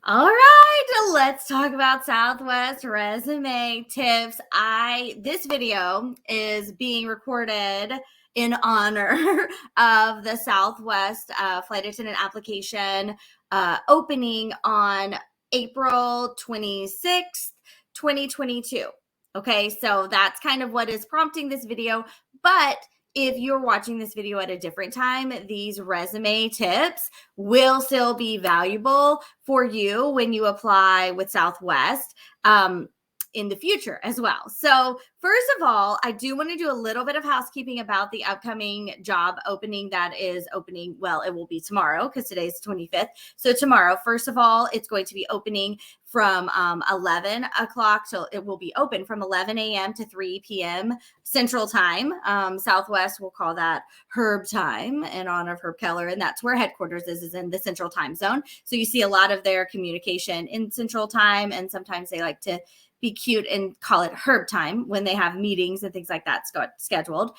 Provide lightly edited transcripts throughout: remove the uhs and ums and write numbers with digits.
All right, let's talk about Southwest resume tips. This video is being recorded in honor of the Southwest flight attendant application opening on April 26th, 2022. Okay, so that's kind of what is prompting this video, but if you're watching this video at a different time, these resume tips will still be valuable for you when you apply with Southwest in the future as well. So first of all, I do want to do a little bit of housekeeping about the upcoming job opening that is opening. Well, it will be tomorrow because today's the 25th. So tomorrow, first of all, it's going to be opening from 11 o'clock. So it will be open from 11 a.m. to 3 p.m. Central Time. Southwest will call that Herb Time in honor of Herb Keller, and that's where headquarters is in the Central Time Zone. So you see a lot of their communication in Central Time, and sometimes they like to be cute and call it Herb Time when they have meetings and things like that scheduled.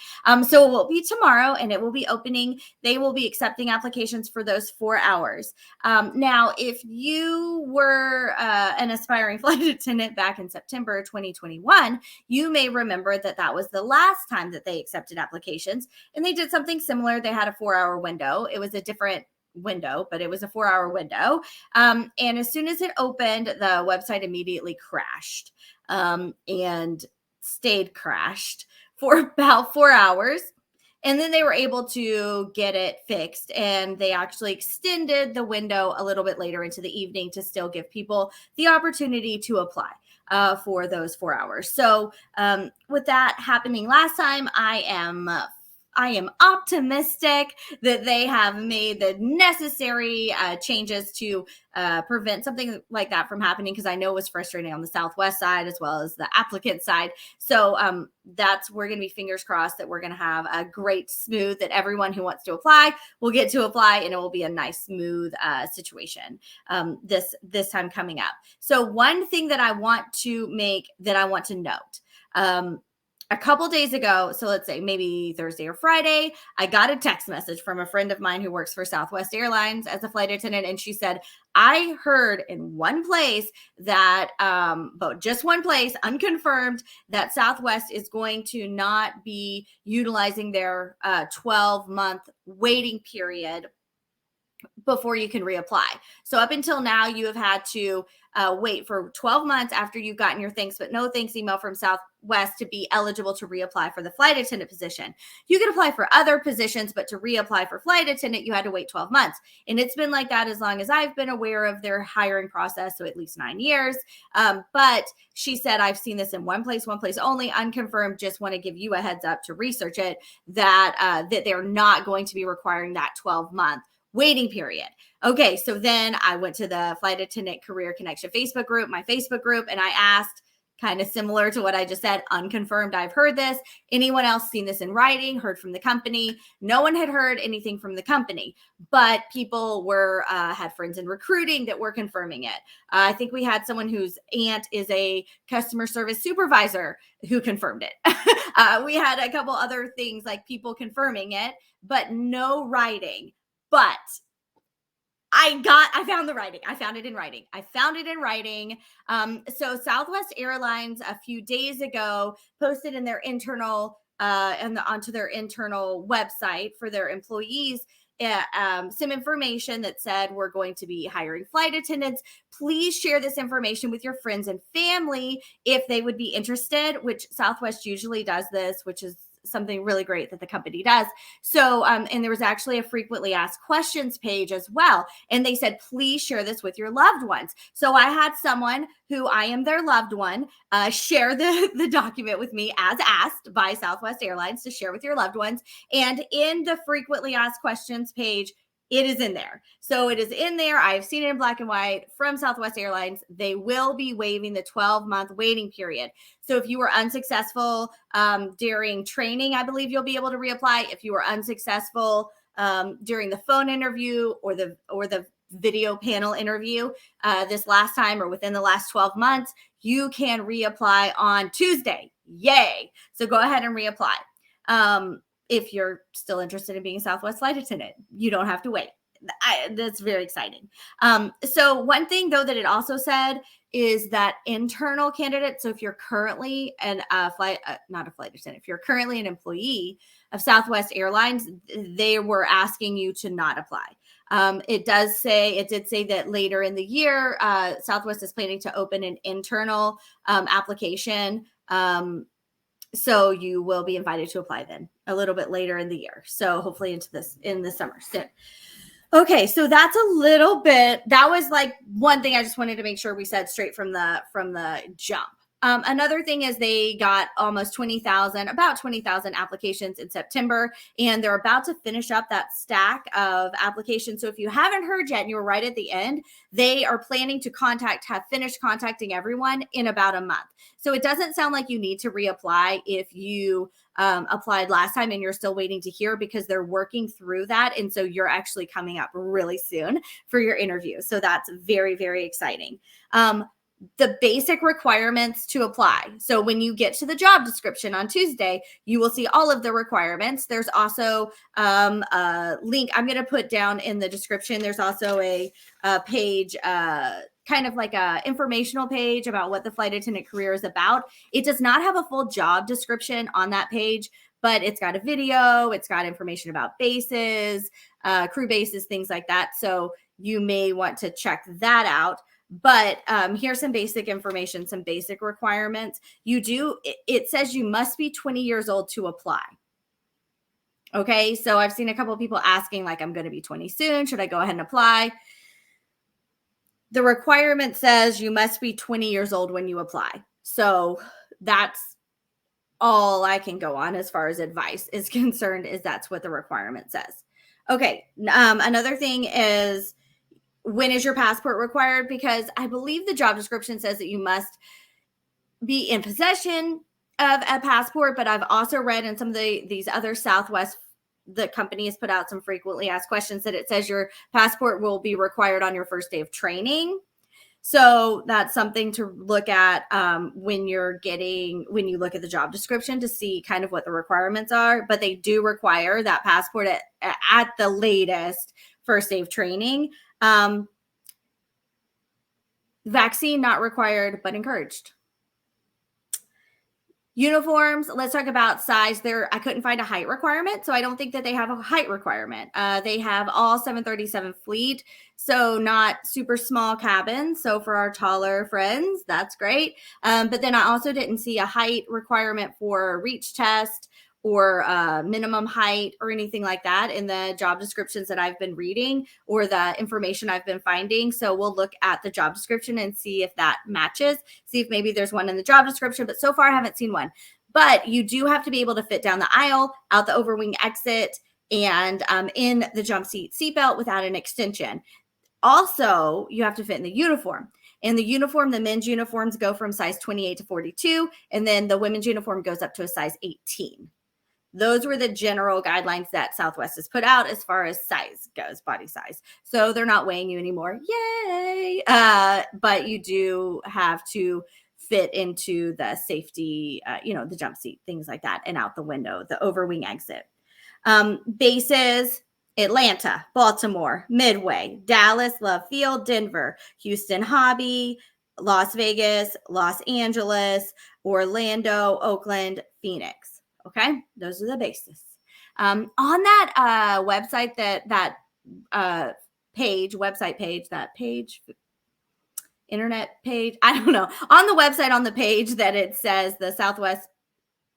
So it will be tomorrow, and it will be opening. They will be accepting applications for those 4 hours. Now, if you were an aspiring flight attendant back in September 2021, you may remember that that was the last time that they accepted applications, and they did something similar. They had a 4-hour window. It was a different window, but it was a 4-hour window. And as soon as it opened, the website immediately crashed and stayed crashed for about 4 hours. And then they were able to get it fixed, and they actually extended the window a little bit later into the evening to still give people the opportunity to apply for those 4 hours. So with that happening last time, I am optimistic that they have made the necessary changes to prevent something like that from happening, because I know it was frustrating on the Southwest side as well as the applicant side. So we're going to be fingers crossed that we're going to have a great smooth, that everyone who wants to apply will get to apply, and it will be a nice smooth situation this time coming up. So one thing that I want to note, a couple days ago, so let's say maybe Thursday or Friday, I got a text message from a friend of mine who works for Southwest Airlines as a flight attendant. And she said, I heard in one place that, but just one place, unconfirmed, that Southwest is going to not be utilizing their 12-month waiting period before you can reapply. So up until now, you have had to wait for 12 months after you've gotten your thanks but no thanks email from Southwest to be eligible to reapply for the flight attendant position. You can apply for other positions, but to reapply for flight attendant, you had to wait 12 months. And it's been like that as long as I've been aware of their hiring process, so at least 9 years. But she said, I've seen this in one place only, unconfirmed. Just want to give you a heads up to research it, that they're not going to be requiring that 12-month waiting period. Okay, so then I went to the Flight Attendant Career Connection Facebook group, my Facebook group, and I asked, kind of similar to what I just said, unconfirmed, I've heard this. Anyone else seen this in writing, heard from the company? No one had heard anything from the company, but people had friends in recruiting that were confirming it. I think we had someone whose aunt is a customer service supervisor who confirmed it. We had a couple other things like people confirming it, but no writing. But I found the writing. I found it in writing. So Southwest Airlines a few days ago posted in their internal onto their internal website for their employees some information that said, we're going to be hiring flight attendants. Please share this information with your friends and family if they would be interested, which Southwest usually does this, which is something really great that the company does. So, and there was actually a frequently asked questions page as well. And they said, please share this with your loved ones. So I had someone who I am their loved one share the document with me as asked by Southwest Airlines to share with your loved ones. And in the frequently asked questions page, it is in there. So it is in there. I've seen it in black and white from Southwest Airlines. They will be waiving the 12-month waiting period. So if you were unsuccessful during training, I believe you'll be able to reapply. If you were unsuccessful during the phone interview or the video panel interview this last time or within the last 12 months, you can reapply on Tuesday. Yay. So go ahead and reapply. If you're still interested in being a Southwest flight attendant, you don't have to wait. That's very exciting. So one thing though that it also said is that internal candidates. So if you're currently not a flight attendant, if you're currently an employee of Southwest Airlines, they were asking you to not apply. It did say that later in the year, Southwest is planning to open an internal application. So you will be invited to apply then a little bit later in the year. So hopefully in the summer soon. Okay, so that's a little bit. That was like one thing I just wanted to make sure we said straight from the jump. Another thing is they got about 20,000 applications in September, and they're about to finish up that stack of applications. So if you haven't heard yet and you're right at the end, they are planning to have finished contacting everyone in about a month. So it doesn't sound like you need to reapply if you applied last time and you're still waiting to hear, because they're working through that. And so you're actually coming up really soon for your interview. So that's very, very exciting. The basic requirements to apply. So when you get to the job description on Tuesday, you will see all of the requirements. There's also a link I'm going to put down in the description. There's also a page, kind of like a informational page about what the flight attendant career is about. It does not have a full job description on that page, but it's got a video, it's got information about bases, crew bases, things like that. So you may want to check that out. But here's some basic information, some basic requirements. It says you must be 20 years old to apply. Okay, so I've seen a couple of people asking, like, I'm going to be 20 soon. Should I go ahead and apply? The requirement says you must be 20 years old when you apply. So that's all I can go on as far as advice is concerned, is that's what the requirement says. Okay, another thing is, when is your passport required? Because I believe the job description says that you must be in possession of a passport, but I've also read in some of these other Southwest, the company has put out some frequently asked questions that it says your passport will be required on your first day of training. So that's something to look at when you look at the job description to see kind of what the requirements are. But they do require that passport at the latest first day of training. Vaccine not required, but encouraged. Uniforms, let's talk about size. I couldn't find a height requirement, so I don't think that they have a height requirement. They have all 737 fleet, so not super small cabins. So for our taller friends, that's great. But then I also didn't see a height requirement for a reach test or minimum height or anything like that in the job descriptions that I've been reading or the information I've been finding. So we'll look at the job description and see if that matches, see if maybe there's one in the job description, but so far I haven't seen one. But you do have to be able to fit down the aisle, out the overwing exit, and in the jump seatbelt without an extension. Also, you have to fit in the uniform. In the uniform, the men's uniforms go from size 28 to 42, and then the women's uniform goes up to a size 18. Those were the general guidelines that Southwest has put out as far as size goes, body size. So they're not weighing you anymore. Yay. But you do have to fit into the safety, the jump seat, things like that, and out the window, the overwing exit. Bases, Atlanta, Baltimore, Midway, Dallas, Love Field, Denver, Houston Hobby, Las Vegas, Los Angeles, Orlando, Oakland, Phoenix. Okay, those are the bases. On that website, internet page, I don't know. On the website, on the page that it says the Southwest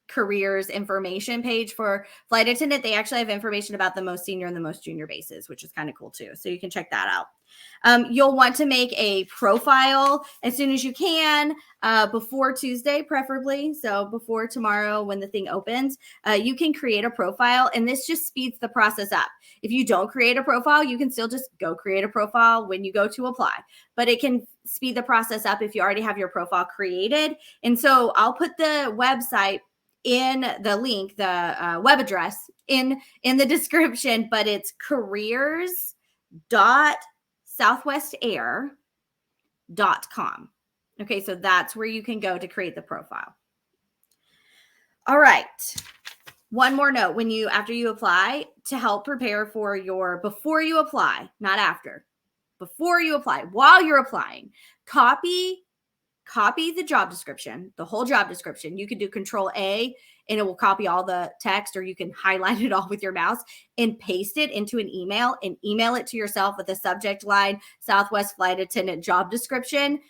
careers information page for flight attendant, they actually have information about the most senior and the most junior bases, which is kind of cool too. So you can check that out. You'll want to make a profile as soon as you can, before Tuesday, preferably. So before tomorrow when the thing opens, you can create a profile, and this just speeds the process up. If you don't create a profile, you can still just go create a profile when you go to apply, but it can speed the process up if you already have your profile created. And so I'll put the website in the link, the web address in the description, but it's careers.southwestair.com. Okay, so that's where you can go to create the profile. All right. One more note, after you apply, to help prepare for before you apply, not after, before you apply, while you're applying, copy the job description, the whole job description. You can do Control A and it will copy all the text, or you can highlight it all with your mouse and paste it into an email and email it to yourself with the subject line Southwest Flight Attendant job description,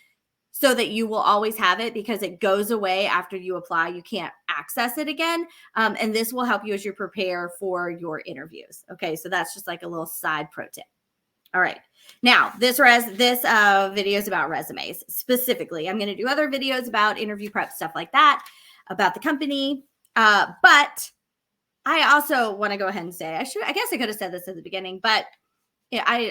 so that you will always have it, because it goes away after you apply. You can't access it again. And this will help you as you prepare for your interviews. Okay, so that's just like a little side pro tip. All right. Now, this video is about resumes specifically. I'm going to do other videos about interview prep, stuff like that, about the company. But I also want to go ahead and say, I guess I could have said this at the beginning, but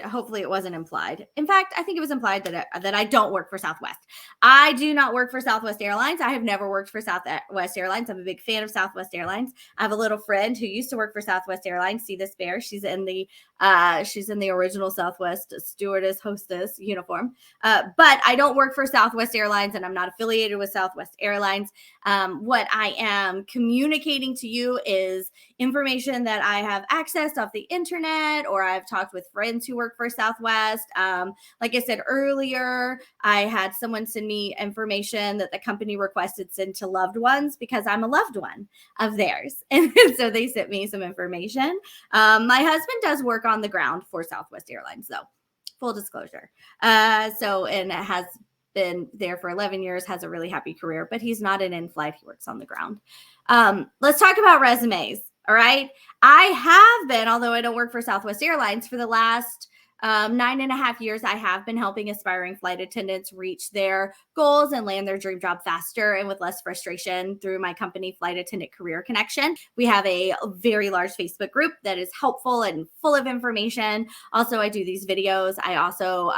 hopefully it wasn't implied. In fact, I think it was implied that I don't work for Southwest. I do not work for Southwest Airlines. I have never worked for Southwest Airlines. I'm a big fan of Southwest Airlines. I have a little friend who used to work for Southwest Airlines. See this bear? She's in the original Southwest stewardess hostess uniform. But I don't work for Southwest Airlines, and I'm not affiliated with Southwest Airlines. What I am communicating to you is information that I have accessed off the internet, or I've talked with friends who work for Southwest. Like I said earlier, I had someone send me information that the company requested send to loved ones, because I'm a loved one of theirs. And so they sent me some information. My husband does work on the ground for Southwest Airlines, though, full disclosure. And it has been there for 11 years, has a really happy career, but he's not an in-flight. He works on the ground. Let's talk about resumes. All right. I have been, although I don't work for Southwest Airlines, for the last 9.5 years, I have been helping aspiring flight attendants reach their goals and land their dream job faster and with less frustration through my company, Flight Attendant Career Connection. We have a very large Facebook group that is helpful and full of information. Also, I do these videos. I also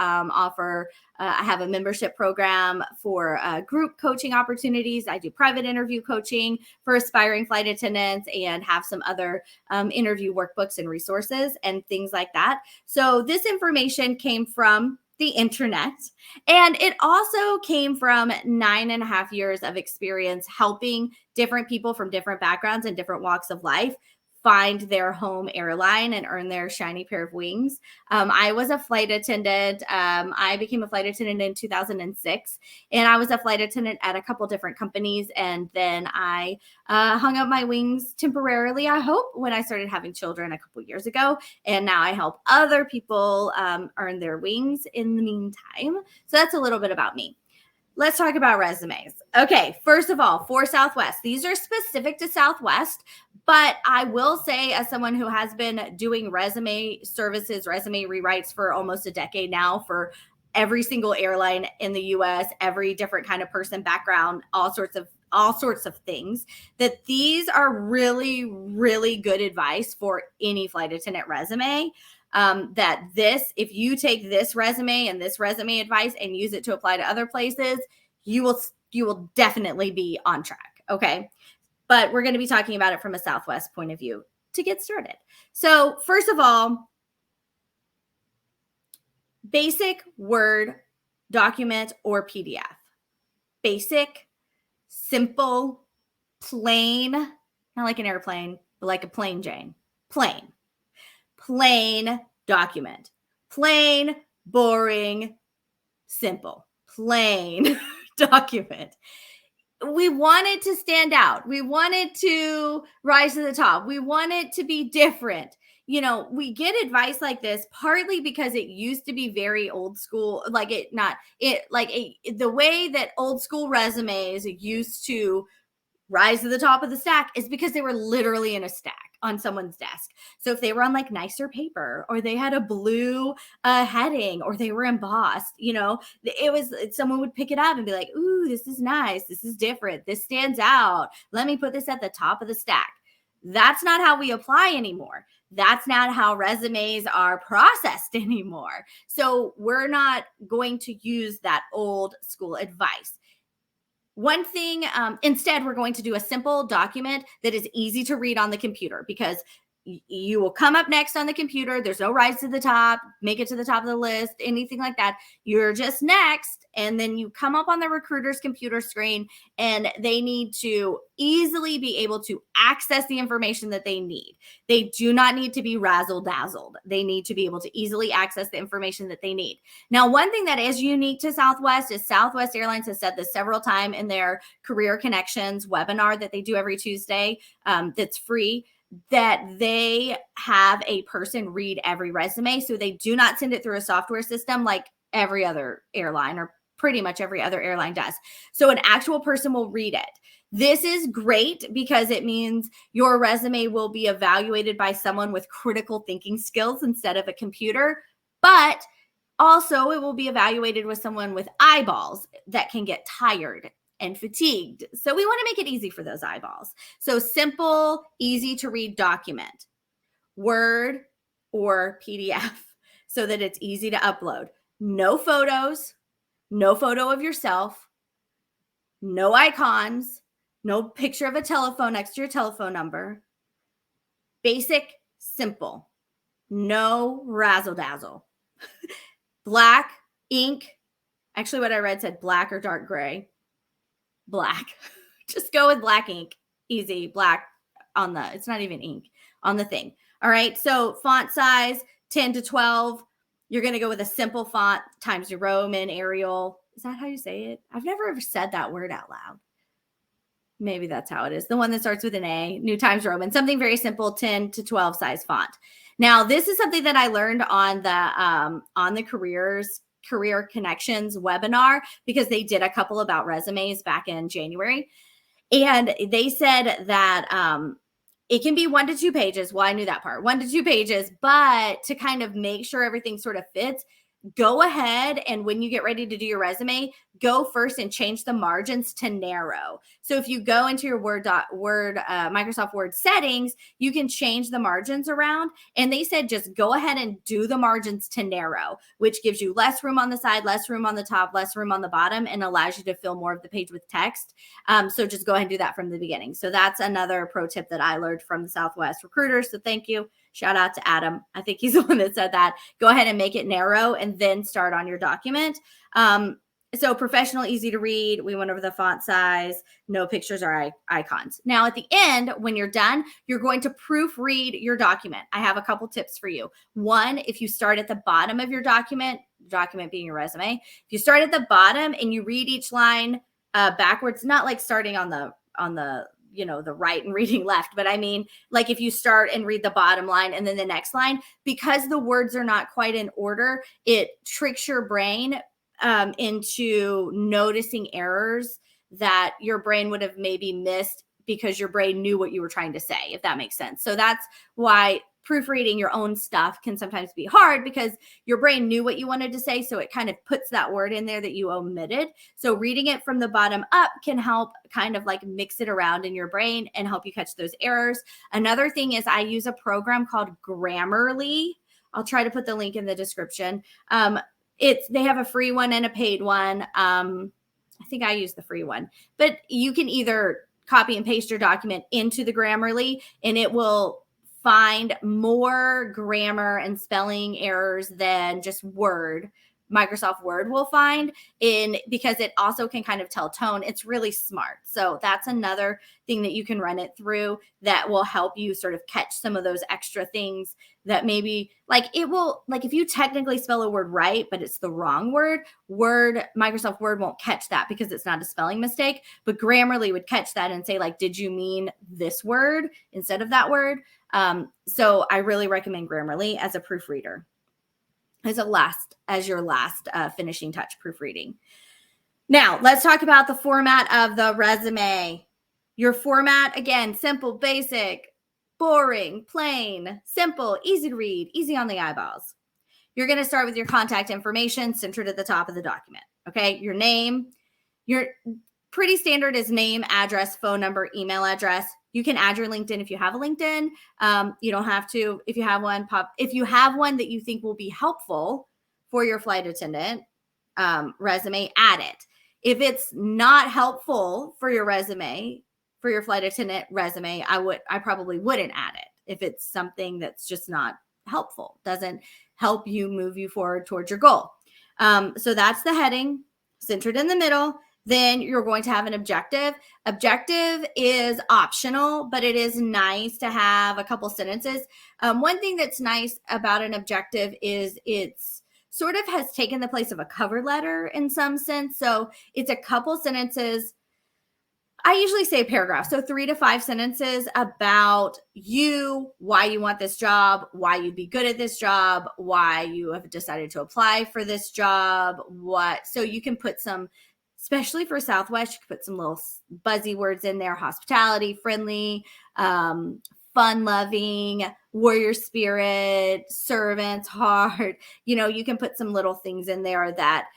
I have a membership program for group coaching opportunities. I do private interview coaching for aspiring flight attendants, and have some other interview workbooks and resources and things like that. So this information came from the internet, and it also came from 9.5 years of experience helping different people from different backgrounds and different walks of life find their home airline and earn their shiny pair of wings. I was a flight attendant. I became a flight attendant in 2006, and I was a flight attendant at a couple different companies. And then I hung up my wings temporarily, I hope, when I started having children a couple years ago. And now I help other people earn their wings in the meantime. So that's a little bit about me. Let's talk about resumes. Okay, first of all, for Southwest, these are specific to Southwest, but I will say, as someone who has been doing resume services, resume rewrites for almost a decade now, for every single airline in the US, every different kind of person, background, all sorts of things, that these are really, really good advice for any flight attendant resume. If you take this resume and this resume advice and use it to apply to other places, you will definitely be on track. Okay. But we're going to be talking about it from a Southwest point of view to get started. So first of all, basic Word document or PDF. Basic, simple, plain, not like an airplane, but like a plain Jane. Plain document. Plain, boring, simple. Plain document. We want it to stand out. We want it to rise to the top. We want it to be different. You know, we get advice like this partly because it used to be very old school, the way that old school resumes used to rise to the top of the stack is because they were literally in a stack on someone's desk. So if they were on like nicer paper, or they had a blue heading, or they were embossed, someone would pick it up and be like, ooh, this is nice. This is different. This stands out. Let me put this at the top of the stack. That's not how we apply anymore. That's not how resumes are processed anymore. So we're not going to use that old school advice. One thing, instead, we're going to do a simple document that is easy to read on the computer, because you will come up next on the computer. There's no rise to the top, make it to the top of the list, anything like that. You're just next. And then you come up on the recruiter's computer screen, and they need to easily be able to access the information that they need. They do not need to be razzle dazzled. They need to be able to easily access the information that they need. Now, one thing that is unique to Southwest is Southwest Airlines has said this several times in their Career Connections webinar that they do every Tuesday, that's free, that they have a person read every resume. So they do not send it through a software system like every other airline, or pretty much every other airline does. So an actual person will read it. This is great because it means your resume will be evaluated by someone with critical thinking skills instead of a computer, but also it will be evaluated with someone with eyeballs that can get tired and fatigued. So we want to make it easy for those eyeballs. So simple, easy to read document, Word or PDF, so that it's easy to upload. No photos, no photo of yourself, no icons, no picture of a telephone next to your telephone number. Basic, simple, no razzle dazzle. Black ink. Actually, what I read said black or dark gray. Black. Just go with black ink. Easy. Black on the, it's not even ink, on the thing. All right. So font size 10 to 12. You're going to go with a simple font, Times New Roman, Arial. Is that how you say it? I've never ever said that word out loud. Maybe that's how it is. The one that starts with an A, New Times Roman, something very simple, 10 to 12 size font. Now, this is something that I learned on the Career Connections webinar, because they did a couple about resumes back in January. And they said that it can be 1 to 2 pages. Well, I knew that part, 1 to 2 pages, but to kind of make sure everything sort of fits, go ahead and when you get ready to do your resume, go first and change the margins to narrow. So if you go into your Microsoft Word settings, you can change the margins around. And they said just go ahead and do the margins to narrow, which gives you less room on the side, less room on the top, less room on the bottom, and allows you to fill more of the page with text. So just go ahead and do that from the beginning. So that's another pro tip that I learned from the Southwest recruiters. So thank you. Shout out to Adam. I think he's the one that said that. Go ahead and make it narrow and then start on your document. So professional, easy to read. We went over the font size, no pictures or icons. Now at the end, when you're done, you're going to proofread your document. I have a couple tips for you. One, if you start at the bottom of your document being your resume, if you start at the bottom and you read each line backwards, not like starting on the the right and reading left, but I mean, like if you start and read the bottom line and then the next line, because the words are not quite in order, it tricks your brain into noticing errors that your brain would have maybe missed because your brain knew what you were trying to say, if that makes sense. So that's why proofreading your own stuff can sometimes be hard, because your brain knew what you wanted to say. So it kind of puts that word in there that you omitted. So reading it from the bottom up can help kind of like mix it around in your brain and help you catch those errors. Another thing is I use a program called Grammarly. I'll try to put the link in the description. They have a free one and a paid one. I think I use the free one, but you can either copy and paste your document into the Grammarly and it will find more grammar and spelling errors than just Microsoft Word will find, because it also can kind of tell tone. It's really smart. So that's another thing that you can run it through that will help you sort of catch some of those extra things that maybe if you technically spell a word right, but it's the wrong Microsoft Word won't catch that because it's not a spelling mistake, but Grammarly would catch that and say did you mean this word instead of that word? So I really recommend Grammarly as a proofreader. As your last finishing touch, proofreading. Now, let's talk about the format of the resume. Your format, again, simple, basic, boring, plain, simple, easy to read, easy on the eyeballs. You're going to start with your contact information centered at the top of the document. Okay, your name, your pretty standard is name, address, phone number, email address. You can add your LinkedIn if you have a LinkedIn. You don't have to. If you have one, if you have one that you think will be helpful for your flight attendant resume, add it. If it's not helpful for your resume, for your flight attendant resume, I probably wouldn't add it. if it's something that's just not helpful, doesn't help you move you forward towards your goal. So that's the heading, centered in the middle. Then you're going to have an objective. Objective is optional, but it is nice to have a couple sentences. One thing that's nice about an objective is it's sort of has taken the place of a cover letter in some sense. So it's a couple sentences. I usually say a paragraph. So 3 to 5 sentences about you, why you want this job, why you'd be good at this job, why you have decided to apply for this job, so you can put some, especially for Southwest, you can put some little buzzy words in there: hospitality, friendly, fun-loving, warrior spirit, servants, heart. You can put some little things in there that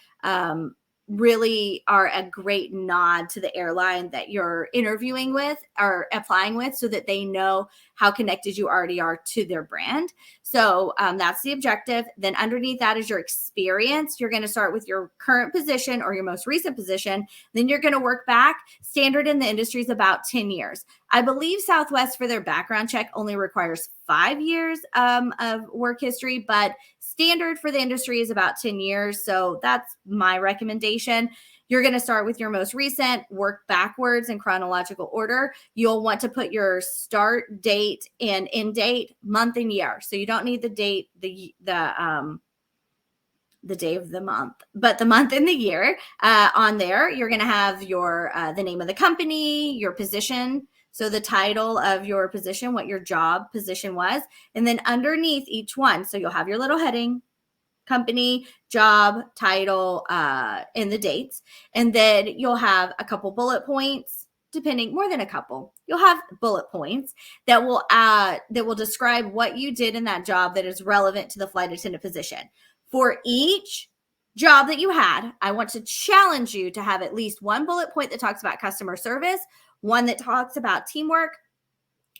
really are a great nod to the airline that you're interviewing with or applying with, so that they know how connected you already are to their brand. So that's the objective. Then underneath that is your experience. You're going to start with your current position or your most recent position. Then you're going to work back. Standard in the industry is about 10 years. I believe Southwest, for their background check, only requires 5 years of work history, but standard for the industry is about 10 years. So that's my recommendation. You're going to start with your most recent, work backwards in chronological order. You'll want to put your start date and end date, month and year. So you don't need the date, the day of the month, but the month and the year on there. You're going to have your the name of the company, your position. So the title of your position, what your job position was, and then underneath each one. So you'll have your little heading: company, job, title, and the dates. And then you'll have a couple bullet points, more than a couple. You'll have bullet points that will describe what you did in that job that is relevant to the flight attendant position. For each job that you had, I want to challenge you to have at least one bullet point that talks about customer service, one that talks about teamwork,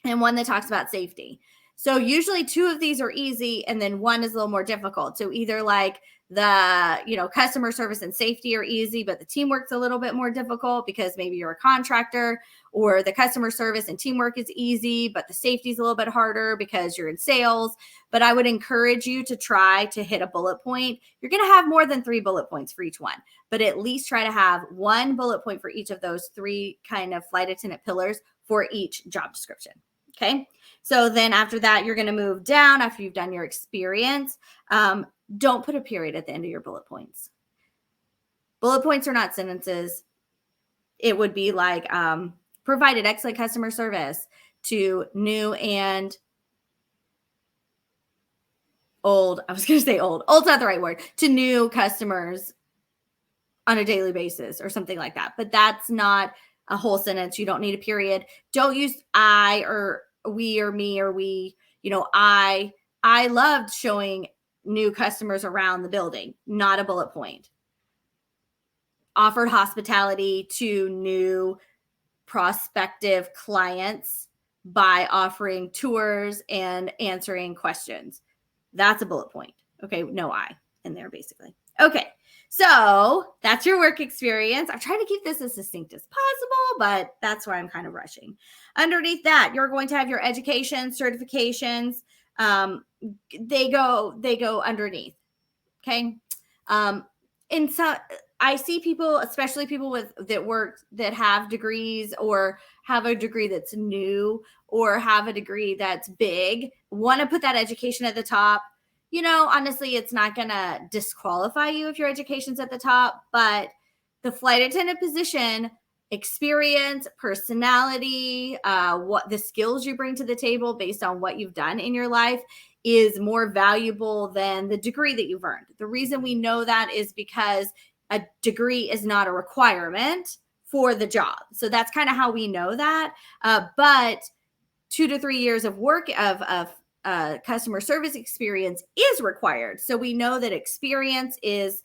and one that talks about safety. So usually 2 of these are easy, and then one is a little more difficult. So either like the customer service and safety are easy, but the teamwork's a little bit more difficult because maybe you're a contractor, or the customer service and teamwork is easy, but the safety is a little bit harder because you're in sales. But I would encourage you to try to hit a bullet point. You're going to have more than 3 bullet points for each one, but at least try to have 1 bullet point for each of those 3 kind of flight attendant pillars for each job description. Okay. So then after that, you're going to move down after you've done your experience. Don't put a period at the end of your bullet points. Bullet points are not sentences. It would be like, provided excellent customer service to new and old. I was going to say old. Old's not the right word. To new customers on a daily basis or something like that. But that's not a whole sentence. You don't need a period. Don't use I or we or me or we. I loved showing new customers around the building. Not a bullet point. Offered hospitality to new prospective clients by offering tours and answering questions. That's a bullet point. Okay, no I in there basically. Okay, so that's your work experience. I'm trying to keep this as succinct as possible, but that's why I'm kind of rushing. Underneath that, you're going to have your education, certifications. They go underneath. Okay. And so I see people, especially people that have degrees or have a degree that's new or have a degree that's big, want to put that education at the top. Honestly, it's not going to disqualify you if your education's at the top, but the flight attendant position, experience, personality, what the skills you bring to the table based on what you've done in your life is more valuable than the degree that you've earned. The reason we know that is because a degree is not a requirement for the job. So that's kind of how we know that. But 2 to 3 years of work of customer service experience is required. So we know that experience is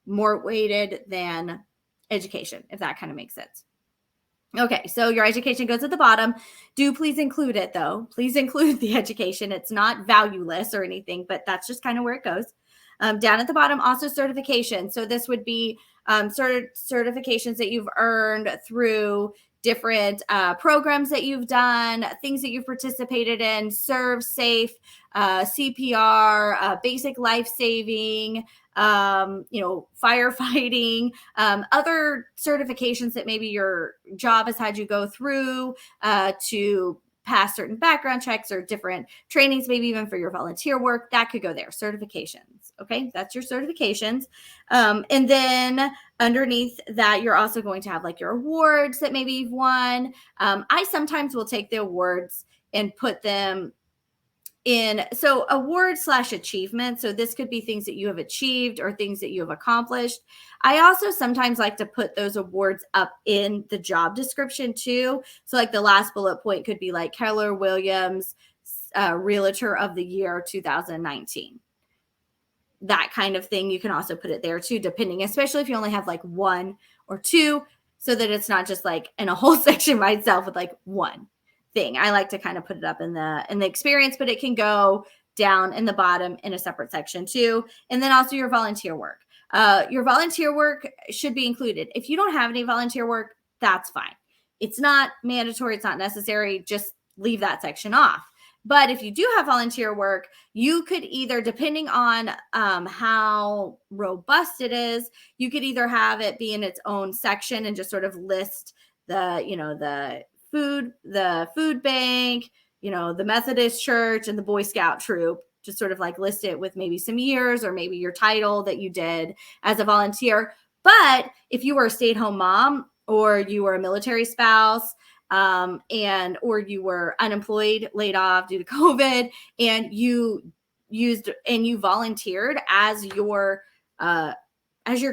more weighted than education, if that kind of makes sense. Okay, so your education goes at the bottom. Do please include it, though. Please include the education. It's not valueless or anything, but that's just kind of where it goes. Down at the bottom, also certification. So this would be certifications that you've earned through different programs that you've done, things that you've participated in, serve safe, CPR, basic life saving, firefighting, other certifications that maybe your job has had you go through to pass certain background checks or different trainings, maybe even for your volunteer work, that could go there. Certifications. Okay, that's your certifications. And then underneath that, you're also going to have like your awards that maybe you've won. I sometimes will take the awards and put them in award / achievement. So this could be things that you have achieved or things that you have accomplished. I also sometimes like to put those awards up in the job description too. So like the last bullet point could be like Keller Williams Realtor of the Year 2019. That kind of thing. You can also put it there too, depending, especially if you only have like one or two, so that it's not just like in a whole section by itself with like one thing. I like to kind of put it up in the experience, but it can go down in the bottom in a separate section too. And then also your volunteer work. Your volunteer work should be included. If you don't have any volunteer work, that's fine. It's not mandatory. It's not necessary. Just leave that section off. But if you do have volunteer work, you could either, depending on how robust it is, you could either have it be in its own section and just sort of list the food bank, the Methodist church and the Boy Scout troop, just sort of like list it with maybe some years or maybe your title that you did as a volunteer. But if you were a stay-at-home mom or you were a military spouse, or you were unemployed, laid off due to COVID, and you volunteered as your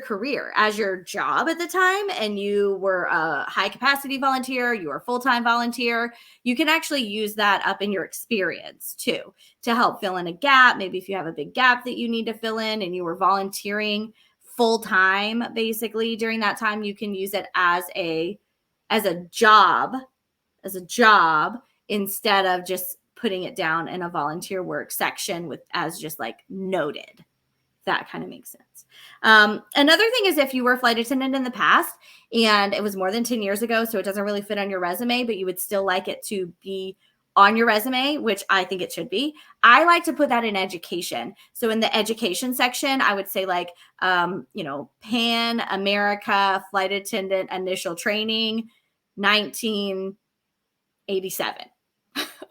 career, as your job at the time, and you were a high capacity volunteer, you were a full-time volunteer, you can actually use that up in your experience too, to help fill in a gap. Maybe if you have a big gap that you need to fill in and you were volunteering full-time basically during that time, you can use it as a job instead of just putting it down in a volunteer work section as just like noted. That kind of makes sense. Another thing is if you were a flight attendant in the past and it was more than 10 years ago, so it doesn't really fit on your resume, but you would still like it to be on your resume, which I think it should be. I like to put that in education. So in the education section, I would say like, Pan America Flight Attendant Initial Training, 1987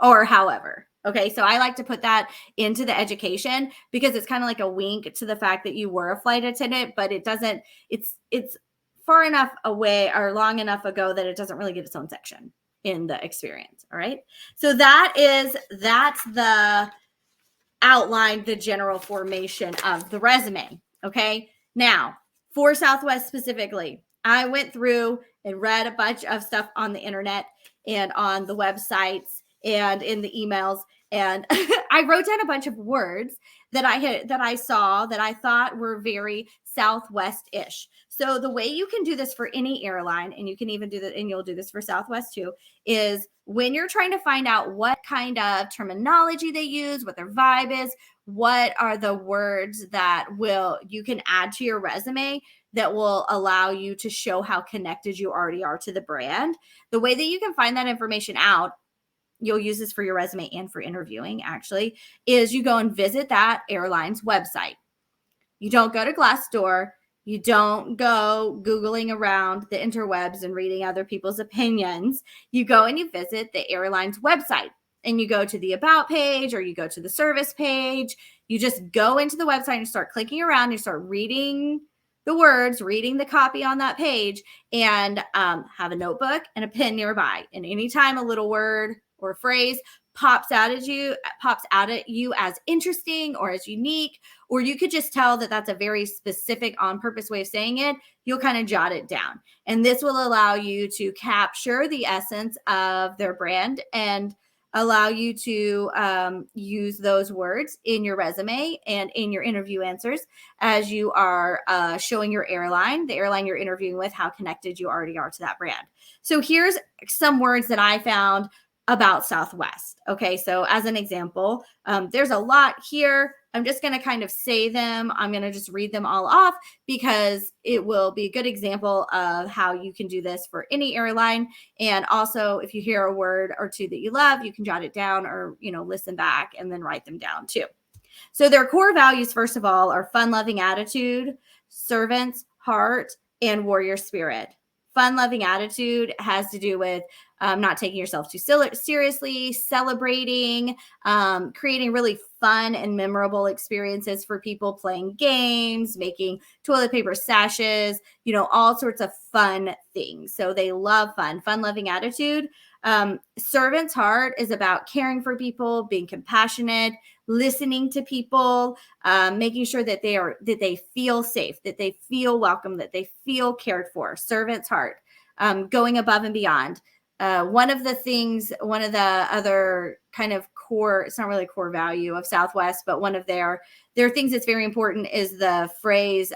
or however. Okay, so I like to put that into the education because it's kind of like a wink to the fact that you were a flight attendant, but it's far enough away or long enough ago that it doesn't really get its own section in the experience. All right, so that's the outline, the general formation of the resume. Okay, now for Southwest specifically, I went through and read a bunch of stuff on the internet and on the websites and in the emails. And I wrote down a bunch of words that I saw that I thought were very Southwest-ish. So the way you can do this for any airline, and you can even do that, and you'll do this for Southwest too, is when you're trying to find out what kind of terminology they use, what their vibe is, what are the words that you can add to your resume that will allow you to show how connected you already are to the brand. The way that you can find that information out, you'll use this for your resume and for interviewing actually, is you go and visit that airline's website. You don't go to Glassdoor. You don't go Googling around the interwebs and reading other people's opinions. You go and you visit the airline's website and you go to the about page or you go to the service page. You just go into the website and start clicking around. You start reading the words, reading the copy on that page, and have a notebook and a pen nearby. And anytime a little word or phrase pops out at you as interesting or as unique, or you could just tell that that's a very specific on purpose way of saying it, you'll kind of jot it down. And this will allow you to capture the essence of their brand and allow you to use those words in your resume and in your interview answers as you are showing the airline you're interviewing with, how connected you already are to that brand. So here's some words that I found about Southwest. Okay, so as an example, there's a lot here. I'm just going to kind of say them. I'm going to just read them all off because it will be a good example of how you can do this for any airline. And also, if you hear a word or two that you love, you can jot it down or, listen back and then write them down too. So their core values, first of all, are fun-loving attitude, servant's heart, and warrior spirit. Fun-loving attitude has to do with not taking yourself too seriously, celebrating, creating really fun and memorable experiences for people, playing games, making toilet paper sashes, all sorts of fun things. So they love fun-loving attitude. Servant's heart is about caring for people, being compassionate, listening to people, making sure that they feel safe, that they feel welcome, that they feel cared for. Servant's heart, going above and beyond. One of the other kind of core, it's not really a core value of Southwest, but one of their things that's very important is the phrase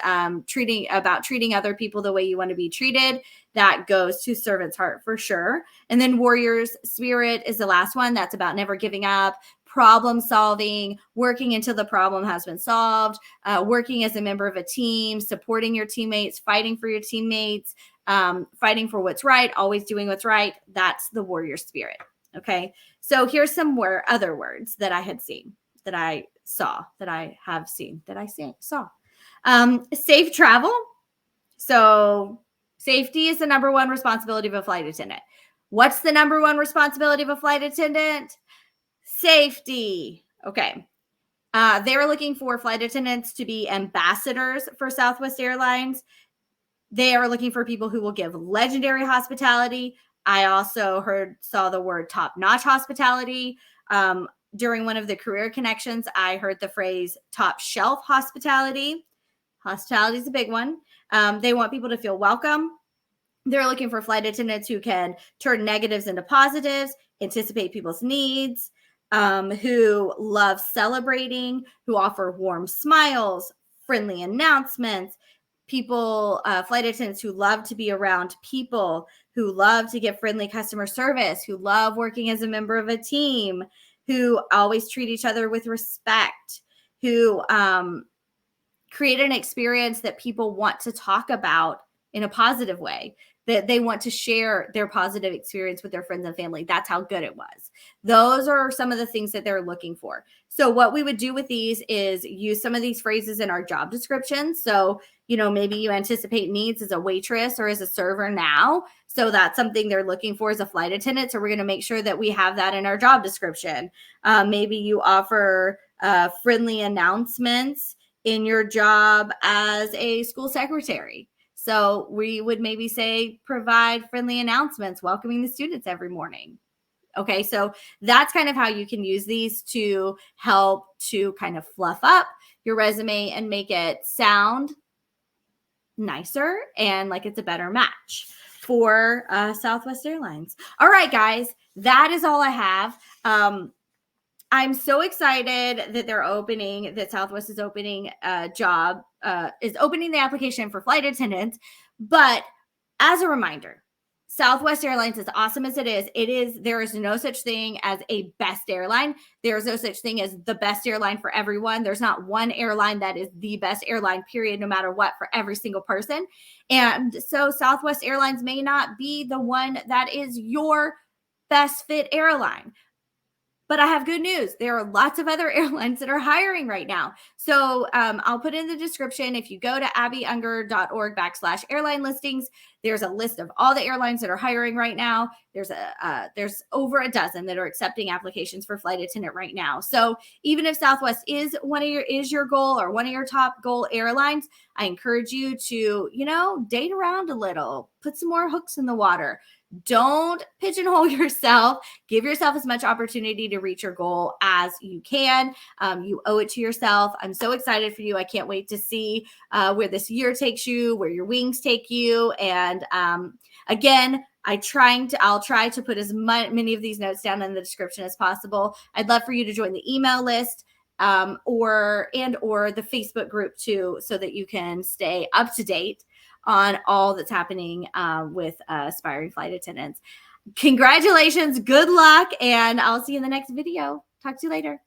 treating other people the way you want to be treated. That goes to servant's heart for sure. And then warrior's spirit is the last one. That's about never giving up, problem solving, working until the problem has been solved, working as a member of a team, supporting your teammates, fighting for your teammates, fighting for what's right, always doing what's right. That's the warrior spirit. Okay. So here's some other words that I had seen, that I saw. Safe travel. So safety is the number one responsibility of a flight attendant. What's the number one responsibility of a flight attendant? Safety. Okay. They were looking for flight attendants to be ambassadors for Southwest Airlines. They are looking for people who will give legendary hospitality. I also saw the word top-notch hospitality. During one of the career connections, I heard the phrase top shelf hospitality. Hospitality is a big one. They want people to feel welcome. They're looking for flight attendants who can turn negatives into positives, anticipate people's needs, who love celebrating, who offer warm smiles, friendly announcements, flight attendants who love to be around people, who love to give friendly customer service, who love working as a member of a team, who always treat each other with respect, who create an experience that people want to talk about in a positive way, that they want to share their positive experience with their friends and family. That's how good it was. Those are some of the things that they're looking for. So what we would do with these is use some of these phrases in our job descriptions. So, maybe you anticipate needs as a waitress or as a server now. So that's something they're looking for as a flight attendant. So we're going to make sure that we have that in our job description. Maybe you offer friendly announcements in your job as a school secretary. So we would maybe say, provide friendly announcements, welcoming the students every morning. Okay, so that's kind of how you can use these to help to kind of fluff up your resume and make it sound nicer and like it's a better match for Southwest Airlines. All right, guys, that is all I have. I'm so excited that that Southwest is opening is opening the application for flight attendants. But as a reminder, Southwest Airlines, as awesome as it is, there is no such thing as a best airline. There is no such thing as the best airline for everyone. There's not one airline that is the best airline, period, no matter what, for every single person. And so Southwest Airlines may not be the one that is your best fit airline. But I have good news. There are lots of other airlines that are hiring right now. So I'll put in the description. If you go to abbeyunger.org/airline listings, there's a list of all the airlines that are hiring right now. There's over a dozen that are accepting applications for flight attendant right now. So even if Southwest is your goal or one of your top goal airlines, I encourage you to, date around a little, put some more hooks in the water. Don't pigeonhole yourself. Give yourself as much opportunity to reach your goal as you can. You owe it to yourself. I'm so excited for you. I can't wait to see where this year takes you, where your wings take you. And again, I'll try to put as many of these notes down in the description as possible. I'd love for you to join the email list or the Facebook group too, so that you can stay up to date on all that's happening with aspiring flight attendants. Congratulations, good luck, and I'll see you in the next video. Talk to you later.